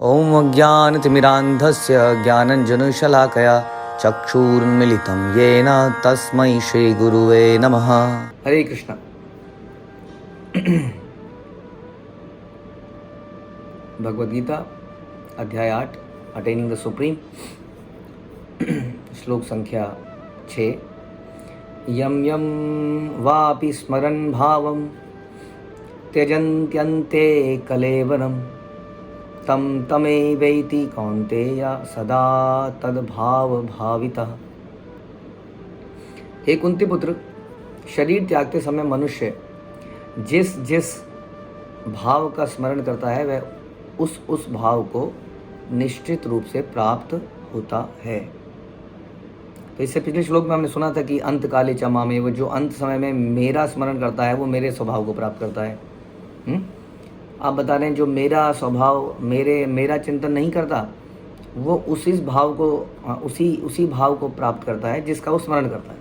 ॐ अज्ञानतिमिरान्धस्य ज्ञानञ्जनशलाकया चक्षुरुन्मिलितं येन तस्मै श्रीगुरुवे नमः। हरे कृष्ण। भगवद गीता अध्याय 8 अटेनिंग द सुप्रीम, श्लोक संख्या 6। यम यम वापि स्मरन् भावं त्यजन्त्यन्ते कलेवरम् तम तमेवैति कौन्तेय सदा तद्भाव भावितः। हे कुंती पुत्र, शरीर त्यागते समय मनुष्य जिस जिस भाव का स्मरण करता है वह उस भाव को निश्चित रूप से प्राप्त होता है। तो इससे पिछले श्लोक में हमने सुना था कि अंत काले च मामेव, जो अंत समय में मेरा स्मरण करता है वो मेरे स्वभाव को प्राप्त करता है। आप बता रहे हैं जो मेरा स्वभाव मेरा चिंतन नहीं करता वो उसी भाव को उसी भाव को प्राप्त करता है जिसका वो स्मरण करता है।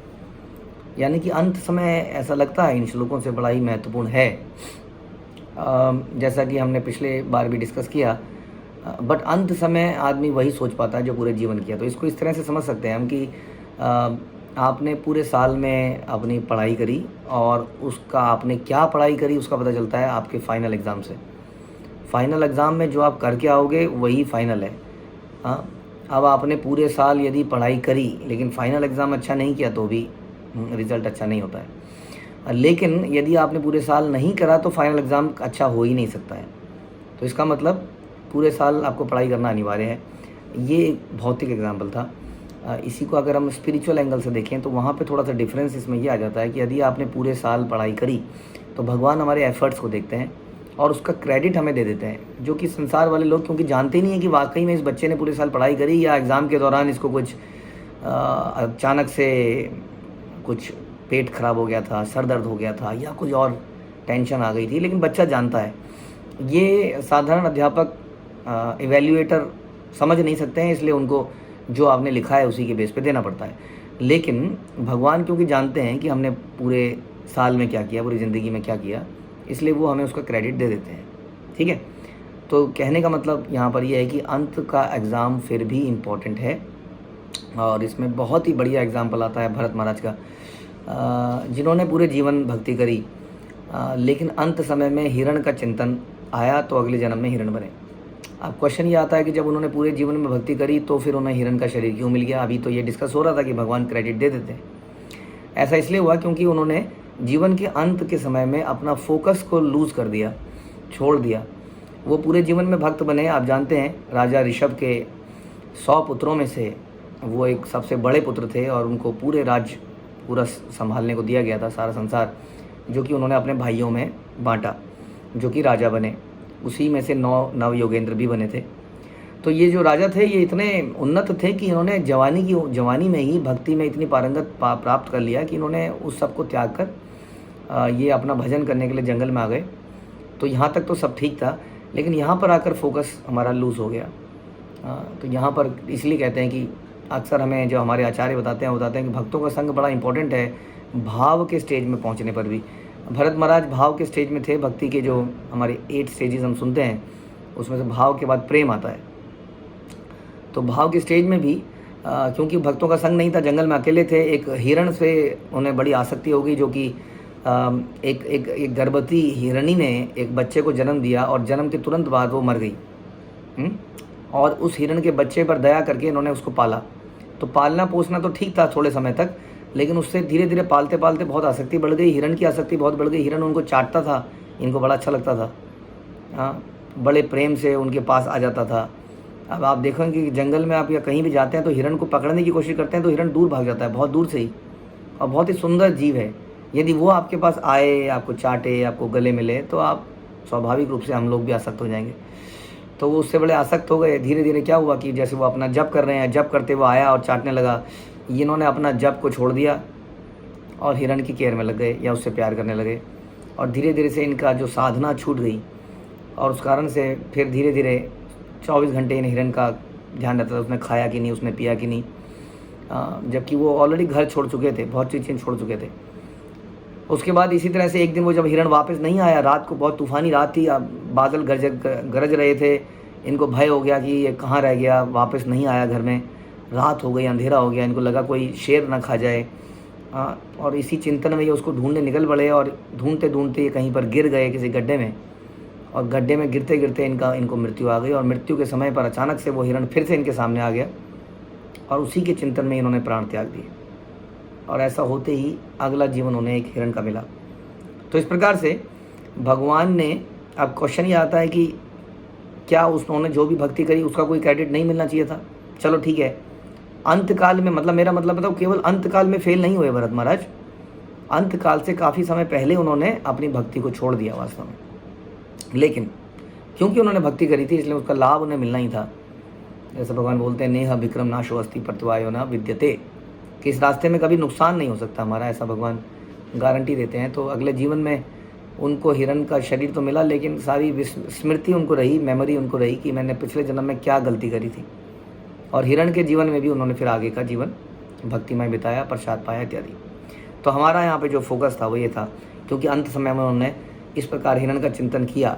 यानी कि अंत समय ऐसा लगता है इन श्लोकों से बड़ा ही महत्वपूर्ण है, जैसा कि हमने पिछले बार भी डिस्कस किया। बट अंत समय आदमी वही सोच पाता है जो पूरे जीवन किया। तो इसको इस तरह से समझ सकते हैं हम कि आपने पूरे साल में अपनी पढ़ाई करी और उसका आपने क्या पढ़ाई करी उसका पता चलता है आपके फाइनल एग्ज़ाम से। फाइनल एग्ज़ाम में जो आप करके आओगे वही फाइनल है। हाँ, अब आपने पूरे साल यदि पढ़ाई करी लेकिन फाइनल एग्ज़ाम अच्छा नहीं किया तो भी रिज़ल्ट अच्छा नहीं होता है। लेकिन यदि आपने पूरे साल नहीं करा तो फाइनल एग्ज़ाम अच्छा हो ही नहीं सकता है। तो इसका मतलब पूरे साल आपको पढ़ाई करना अनिवार्य है। ये एक भौतिक एग्जाम्पल था। इसी को अगर हम स्पिरिचुअल एंगल से देखें तो वहाँ पे थोड़ा सा डिफरेंस इसमें ये आ जाता है कि यदि आपने पूरे साल पढ़ाई करी तो भगवान हमारे एफर्ट्स को देखते हैं और उसका क्रेडिट हमें दे देते हैं, जो कि संसार वाले लोग क्योंकि जानते ही नहीं है कि वाकई में इस बच्चे ने पूरे साल पढ़ाई करी या एग्ज़ाम के दौरान इसको कुछ अचानक से कुछ पेट खराब हो गया था, सर दर्द हो गया था या कुछ और टेंशन आ गई थी। लेकिन बच्चा जानता है। ये साधारण अध्यापक इवैल्यूएटर समझ नहीं सकते हैं, इसलिए उनको जो आपने लिखा है उसी के बेस पे देना पड़ता है। लेकिन भगवान क्योंकि जानते हैं कि हमने पूरे साल में क्या किया, पूरी ज़िंदगी में क्या किया, इसलिए वो हमें उसका क्रेडिट दे देते हैं। ठीक है, तो कहने का मतलब यहाँ पर यह है कि अंत का एग्ज़ाम फिर भी इम्पॉर्टेंट है। और इसमें बहुत ही बढ़िया एग्जाम्पल आता है भरत महाराज का, जिन्होंने पूरे जीवन भक्ति करी लेकिन अंत समय में हिरण का चिंतन आया तो अगले जन्म में हिरण बने। अब क्वेश्चन ये आता है कि जब उन्होंने पूरे जीवन में भक्ति करी तो फिर उन्हें हिरण का शरीर क्यों मिल गया। अभी तो ये डिस्कस हो रहा था कि भगवान क्रेडिट दे देते हैं। ऐसा इसलिए हुआ क्योंकि उन्होंने जीवन के अंत के समय में अपना फोकस को लूज़ कर दिया, छोड़ दिया। वो पूरे जीवन में भक्त बने। आप जानते हैं राजा ऋषभ के 100 पुत्रों में से वो एक सबसे बड़े पुत्र थे और उनको पूरे राज्य पूरा संभालने को दिया गया था, सारा संसार, जो कि उन्होंने अपने भाइयों में बांटा, जो कि राजा बने। उसी में से 9 नव योगेंद्र भी बने थे। तो ये जो राजा थे ये इतने उन्नत थे कि इन्होंने जवानी में ही भक्ति में इतनी पारंगत प्राप्त कर लिया कि इन्होंने उस सब को त्याग कर ये अपना भजन करने के लिए जंगल में आ गए। तो यहाँ तक तो सब ठीक था, लेकिन यहाँ पर आकर फोकस हमारा लूज़ हो गया। तो यहाँ पर इसलिए कहते हैं कि अक्सर हमें जो हमारे आचार्य बताते हैं कि भक्तों का संग बड़ा इंपॉर्टेंट है भाव के स्टेज में पहुँचने पर भी। भरत महाराज भाव के स्टेज में थे। भक्ति के जो हमारे 8 स्टेजेस हम सुनते हैं उसमें से भाव के बाद प्रेम आता है। तो भाव के स्टेज में भी क्योंकि भक्तों का संग नहीं था, जंगल में अकेले थे, एक हिरण से उन्हें बड़ी आसक्ति हो गई, जो कि एक गर्भवती हिरणी ने एक बच्चे को जन्म दिया और जन्म के तुरंत बाद वो मर गई। और उस हिरण के बच्चे पर दया करके इन्होंने उसको पाला। तो पालना पोसना तो ठीक था थोड़े समय तक, लेकिन उससे धीरे धीरे पालते पालते बहुत आसक्ति बढ़ गई। हिरण की आसक्ति बहुत बढ़ गई। हिरण उनको चाटता था, इनको बड़ा अच्छा लगता था। हाँ, बड़े प्रेम से उनके पास आ जाता था। अब आप देखेंगे कि जंगल में आप या कहीं भी जाते हैं तो हिरण को पकड़ने की कोशिश करते हैं तो हिरण दूर भाग जाता है, बहुत दूर से ही। और बहुत ही सुंदर जीव है। यदि वो आपके पास आए, आपको चाटे, आपको गले मिले तो आप स्वाभाविक रूप से हम लोग भी आसक्त हो जाएंगे। तो वो उससे बड़े आसक्त हो गए। धीरे धीरे क्या हुआ कि जैसे वो अपना जप कर रहे हैं, जप करते वो आया और चाटने लगा। इन्होंने अपना जप को छोड़ दिया और हिरण की केयर में लग गए या उससे प्यार करने लगे। और धीरे धीरे से इनका जो साधना छूट गई और उस कारण से फिर धीरे धीरे 24 घंटे इन हिरण का ध्यान रहता था, उसने खाया कि नहीं, उसने पिया कि नहीं, जबकि वो ऑलरेडी घर छोड़ चुके थे, बहुत चीज़ें छोड़ चुके थे। उसके बाद इसी तरह से एक दिन वो जब हिरण वापस नहीं आया, रात को बहुत तूफ़ानी रात थी, बादल गरज रहे थे, इनको भय हो गया कि ये कहाँ रह गया, वापस नहीं आया घर में, रात हो गई, अंधेरा हो गया, इनको लगा कोई शेर ना खा जाए। और इसी चिंतन में ये उसको ढूंढने निकल पड़े और ढूंढते ढूंढते ये कहीं पर गिर गए किसी गड्ढे में, और गड्ढे में गिरते गिरते इनको मृत्यु आ गई। और मृत्यु के समय पर अचानक से वो हिरण फिर से इनके सामने आ गया और उसी के चिंतन में इन्होंने प्राण त्याग दिए। और ऐसा होते ही अगला जीवन उन्हें एक हिरण का मिला। तो इस प्रकार से भगवान ने, अब क्वेश्चन ये आता है कि क्या उन्होंने जो भी भक्ति करी उसका कोई क्रेडिट नहीं मिलना चाहिए था? चलो ठीक है, अंतकाल में, मतलब मेरा मतलब बताओ, केवल अंतकाल में फेल नहीं हुए भरत महाराज, अंतकाल से काफ़ी समय पहले उन्होंने अपनी भक्ति को छोड़ दिया वास्तव में। लेकिन क्योंकि उन्होंने भक्ति करी थी इसलिए उसका लाभ उन्हें मिलना ही था। जैसे भगवान बोलते हैं, नेह विक्रम नाशो अस्ति प्रत्यवायो न विद्यते, कि इस रास्ते में कभी नुकसान नहीं हो सकता हमारा, ऐसा भगवान गारंटी देते हैं। तो अगले जीवन में उनको हिरण का शरीर तो मिला, लेकिन सारी स्मृति उनको रही, मेमोरी उनको रही कि मैंने पिछले जन्म में क्या गलती करी थी। और हिरण के जीवन में भी उन्होंने फिर आगे का जीवन भक्तिमय बिताया, प्रसाद पाया इत्यादि। तो हमारा यहाँ पे जो फोकस था वो ये था, क्योंकि अंत समय में उन्होंने इस प्रकार हिरण का चिंतन किया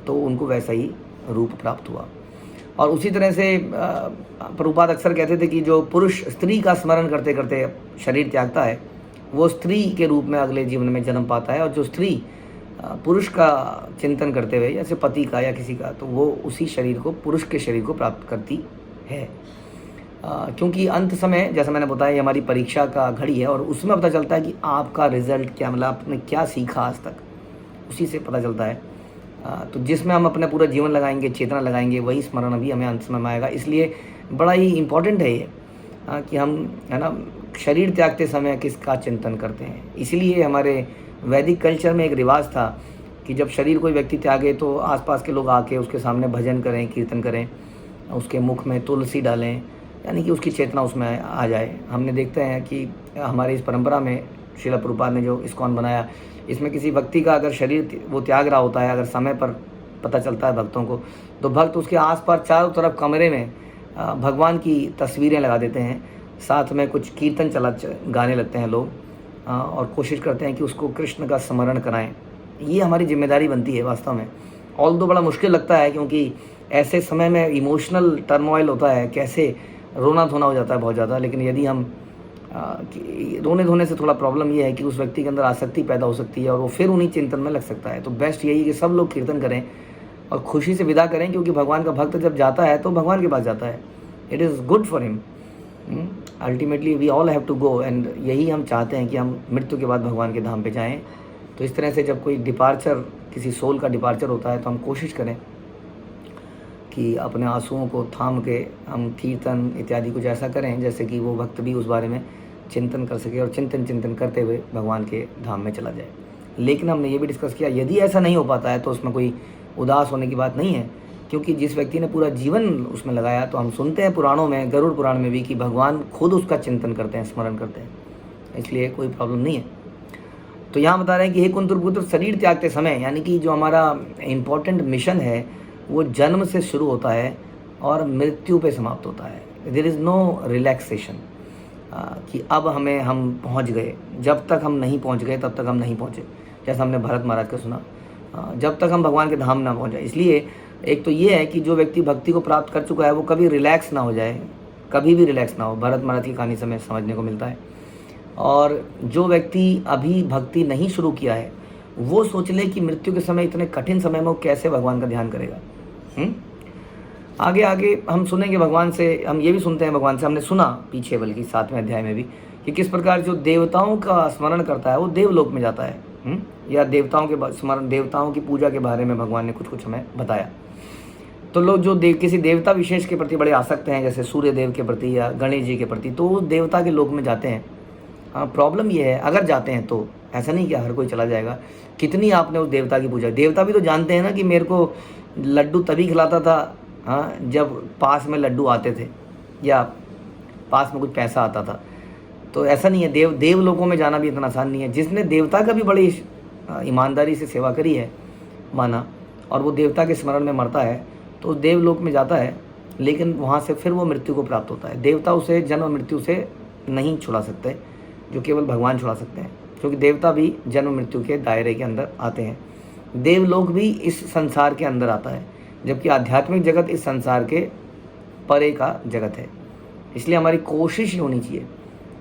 तो उनको वैसा ही रूप प्राप्त हुआ। और उसी तरह से प्रभुपाद अक्सर कहते थे कि जो पुरुष स्त्री का स्मरण करते करते शरीर त्यागता है वो स्त्री के रूप में अगले जीवन में जन्म पाता है, और जो स्त्री पुरुष का चिंतन करते हुए, जैसे पति का या किसी का, तो वो उसी शरीर को, पुरुष के शरीर को प्राप्त करती है। क्योंकि अंत समय, जैसा मैंने बताया, ये हमारी परीक्षा का घड़ी है और उसमें पता चलता है कि आपका रिजल्ट क्या, मतलब आपने क्या सीखा आज तक, उसी से पता चलता है। तो जिसमें हम अपना पूरा जीवन लगाएंगे, चेतना लगाएंगे, वही स्मरण अभी हमें अंत समय में आएगा। इसलिए बड़ा ही इम्पोर्टेंट है ये कि हम, है ना, शरीर त्यागते समय किसका चिंतन करते हैं। इसीलिए हमारे वैदिक कल्चर में एक रिवाज था कि जब शरीर कोई व्यक्ति त्यागे तो आसपास के लोग आके उसके सामने भजन करें, कीर्तन करें, उसके मुख में तुलसी डालें, यानी कि उसकी चेतना उसमें आ जाए। हमने देखते हैं कि हमारी इस परंपरा में श्रील प्रभुपाद ने जो इस्कॉन बनाया, इसमें किसी व्यक्ति का अगर शरीर वो त्याग रहा होता है, अगर समय पर पता चलता है भक्तों को, तो भक्त उसके आसपास चारों तरफ कमरे में भगवान की तस्वीरें लगा देते हैं, साथ में कुछ कीर्तन गाने लगते हैं लोग, और कोशिश करते हैं कि उसको कृष्ण का स्मरण कराएं। ये हमारी जिम्मेदारी बनती है वास्तव में। ऑल्दो बड़ा मुश्किल लगता है, क्योंकि ऐसे समय में इमोशनल टर्मोइल होता है, कैसे रोना धोना हो जाता है बहुत ज़्यादा। लेकिन यदि हम रोने धोने से थोड़ा प्रॉब्लम ये है कि उस व्यक्ति के अंदर आसक्ति पैदा हो सकती है और वो फिर उन्हीं चिंतन में लग सकता है। तो बेस्ट यही है कि सब लोग कीर्तन करें और खुशी से विदा करें, क्योंकि भगवान का भक्त जब जाता है तो भगवान के पास जाता है। It is good for him. Ultimately we all have to go, and यही हम चाहते हैं कि हम मृत्यु के बाद भगवान के धाम पे जाएं। तो इस तरह से जब कोई डिपार्चर, किसी सोल का डिपार्चर होता है, तो हम कोशिश करें कि अपने आंसुओं को थाम के हम कीर्तन इत्यादि कुछ ऐसा करें जैसे कि वो भक्त भी उस बारे में चिंतन कर सके और चिंतन करते हुए भगवान के धाम में चला जाए। लेकिन हमने ये भी डिस्कस किया, यदि ऐसा नहीं हो पाता है तो उसमें कोई उदास होने की बात नहीं है, क्योंकि जिस व्यक्ति ने पूरा जीवन उसमें लगाया, तो हम सुनते हैं पुराणों में, गरुड़ पुराण में भी, कि भगवान खुद उसका चिंतन करते हैं, स्मरण करते हैं, इसलिए कोई प्रॉब्लम नहीं है। तो यहाँ बता रहे हैं कि हे कुंती पुत्र, शरीर त्यागते समय, यानी कि जो हमारा इम्पोर्टेंट मिशन है वो जन्म से शुरू होता है और मृत्यु पे समाप्त होता है। देयर इज़ नो रिलैक्सेशन कि अब हम पहुंच गए। जब तक हम नहीं पहुंच गए तब तक हम नहीं पहुंचे, जैसा हमने भरत महाराज का सुना, जब तक हम भगवान के धाम ना पहुंचे। इसलिए एक तो ये है कि जो व्यक्ति भक्ति को प्राप्त कर चुका है वो कभी रिलैक्स ना हो जाए, कभी भी रिलैक्स ना हो। भरत महाराज की कहानी से हमें समझने को मिलता है। और जो व्यक्ति अभी भक्ति नहीं शुरू किया है वो सोच ले कि मृत्यु के समय, इतने कठिन समय में वो कैसे भगवान का ध्यान करेगा। आगे हम सुनेंगे भगवान से, हम ये भी सुनते हैं भगवान से, हमने सुना पीछे बल्कि 7वें अध्याय में भी, कि किस प्रकार जो देवताओं का स्मरण करता है वो देवलोक में जाता है। या देवताओं के स्मरण, देवताओं की पूजा के बारे में भगवान ने कुछ हमें बताया। तो लोग जो किसी देवता विशेष के प्रति बड़े आसक्त हैं, जैसे सूर्य देव के प्रति या गणेश जी के प्रति, तो वो देवता के लोक में जाते हैं। हाँ, प्रॉब्लम ये है, अगर जाते हैं तो ऐसा नहीं कि हर कोई चला जाएगा। कितनी आपने उस देवता की पूजा, देवता भी तो जानते हैं ना कि मेरे को लड्डू तभी खिलाता था, हाँ, जब पास में लड्डू आते थे या पास में कुछ पैसा आता था। तो ऐसा नहीं है, देव लोगों में जाना भी इतना आसान नहीं है। जिसने देवता का भी बड़ी ईमानदारी से सेवा करी है, माना, और वो देवता के स्मरण में मरता है, तो उस देवलोक में जाता है, लेकिन वहाँ से फिर वो मृत्यु को प्राप्त होता है। देवता उसे जन्म मृत्यु से नहीं छुड़ा सकते, जो केवल भगवान छुड़ा सकते हैं, क्योंकि देवता भी जन्म मृत्यु के दायरे के अंदर आते हैं। देवलोक भी इस संसार के अंदर आता है, जबकि आध्यात्मिक जगत इस संसार के परे का जगत है। इसलिए हमारी कोशिश ये होनी चाहिए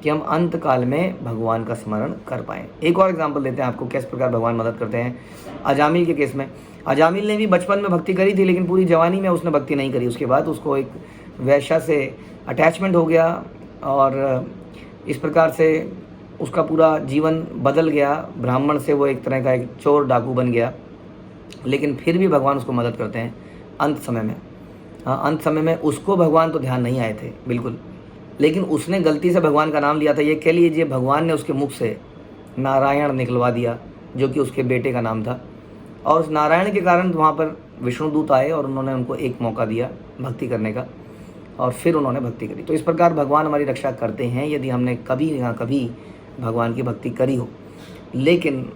कि हम अंत काल में भगवान का स्मरण कर पाएँ। एक और एग्जाम्पल देते हैं आपको किस प्रकार भगवान मदद करते हैं। अजामिल के केस में, अजामिल ने भी बचपन में भक्ति करी थी, लेकिन पूरी जवानी में उसने भक्ति नहीं करी। उसके बाद उसको एक वैश्या से अटैचमेंट हो गया और इस प्रकार से उसका पूरा जीवन बदल गया। ब्राह्मण से वो एक तरह का एक चोर डाकू बन गया, लेकिन फिर भी भगवान उसको मदद करते हैं अंत समय में। हाँ, अंत समय में उसको भगवान तो ध्यान नहीं आए थे बिल्कुल, लेकिन उसने गलती से भगवान का नाम लिया था। ये कह लीजिए भगवान ने उसके मुख से नारायण निकलवा दिया, जो कि उसके बेटे का नाम था। और उस नारायण के कारण वहाँ पर विष्णुदूत आए और उन्होंने उनको एक मौका दिया भक्ति करने का, और फिर उन्होंने भक्ति करी। तो इस प्रकार भगवान हमारी रक्षा करते हैं यदि हमने कभी ना कभी भगवान की भक्ति करी हो। लेकिन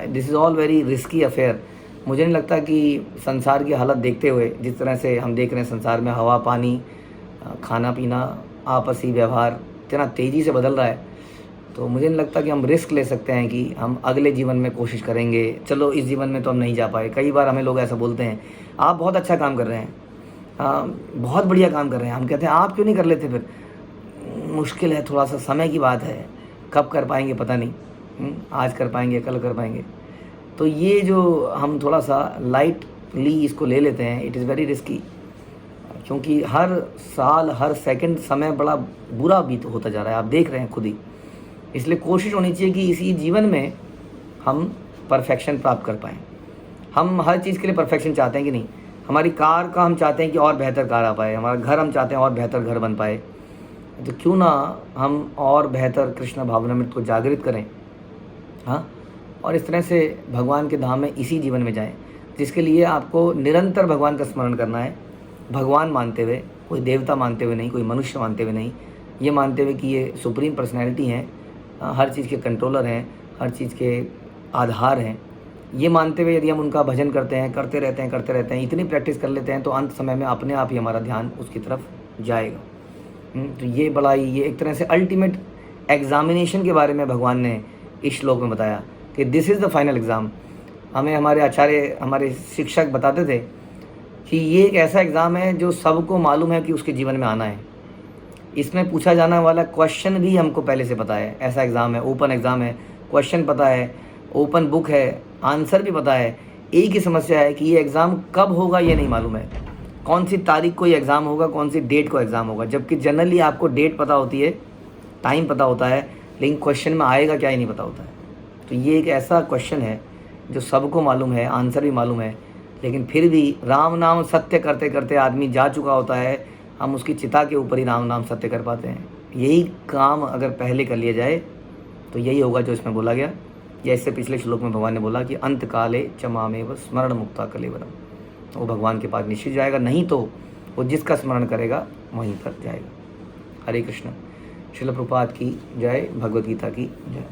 this is all very risky affair. मुझे नहीं लगता कि संसार की हालत देखते हुए, जिस तरह से हम देख रहे हैं संसार में हवा पानी, खाना पीना, आपसी व्यवहार इतना तेज़ी से बदल रहा है, तो मुझे नहीं लगता कि हम रिस्क ले सकते हैं कि हम अगले जीवन में कोशिश करेंगे। चलो इस जीवन में तो हम नहीं जा पाए। कई बार हमें लोग ऐसा बोलते हैं, आप बहुत अच्छा काम कर रहे हैं, बहुत बढ़िया काम कर रहे हैं। हम कहते हैं आप क्यों नहीं कर लेते फिर? मुश्किल है, थोड़ा सा समय की बात है, कब कर पाएंगे पता नहीं, आज कर पाएंगे कल कर पाएंगे। तो ये जो हम थोड़ा सा लाइटली इसको ले लेते हैं, इट इज़ वेरी रिस्की, क्योंकि हर साल हर सेकंड समय बड़ा बुरा बीत होता जा रहा है, आप देख रहे हैं खुद ही। इसलिए कोशिश होनी चाहिए कि इसी जीवन में हम परफेक्शन प्राप्त कर पाएँ। हम हर चीज़ के लिए परफेक्शन चाहते हैं कि नहीं? हमारी कार का हम चाहते हैं कि और बेहतर कार आ पाए, हमारा घर हम चाहते हैं और बेहतर घर बन पाए। तो क्यों ना हम और बेहतर कृष्ण भावनामृत को जागृत करें, हाँ, और इस तरह से भगवान के धाम में इसी जीवन में जाएं, जिसके लिए आपको निरंतर भगवान का स्मरण करना है। भगवान मानते हुए, कोई देवता मानते हुए नहीं, कोई मनुष्य मानते हुए नहीं, ये मानते हुए कि ये सुप्रीम पर्सनैलिटी हैं, हर चीज़ के कंट्रोलर हैं, हर चीज़ के आधार हैं। ये मानते हुए यदि हम उनका भजन करते हैं, करते रहते हैं, इतनी प्रैक्टिस कर लेते हैं, तो अंत समय में अपने आप ही हमारा ध्यान उसकी तरफ जाएगा। तो ये बड़ा ही, ये एक तरह से अल्टीमेट एग्जामिनेशन के बारे में भगवान ने इस श्लोक में बताया कि this is the final exam. हमें हमारे आचार्य, हमारे शिक्षक बताते थे कि ये एक ऐसा एग्ज़ाम है जो सबको मालूम है कि उसके जीवन में आना है। इसमें पूछा जाने वाला क्वेश्चन भी हमको पहले से पता है। ऐसा एग्ज़ाम है, ओपन एग्ज़ाम है, क्वेश्चन पता है, ओपन बुक है, आंसर भी पता है। एक ही समस्या है कि ये एग्ज़ाम कब होगा ये नहीं मालूम है, कौन सी तारीख को ये एग्ज़ाम होगा, कौन सी डेट को एग्ज़ाम होगा। जबकि जनरली आपको डेट पता होती है, टाइम पता होता है, लेकिन क्वेश्चन में आएगा क्या ही नहीं पता होता है। तो ये एक ऐसा क्वेश्चन है जो सबको मालूम है, आंसर भी मालूम है, लेकिन फिर भी राम नाम सत्य करते करते आदमी जा चुका होता है। हम उसकी चिता के ऊपर ही राम नाम सत्य कर पाते हैं। यही काम अगर पहले कर लिया जाए तो यही होगा जो इसमें बोला गया। या इससे पिछले श्लोक में भगवान ने बोला कि अंत काले चमामेव स्मरण मुक्ता कलेवरम, वो भगवान के पास निश्चित जाएगा, नहीं तो वो जिसका स्मरण करेगा वहीं पर जाएगा। हरे कृष्ण। श्रील प्रभुपाद की जय, भगवद गीता की जय।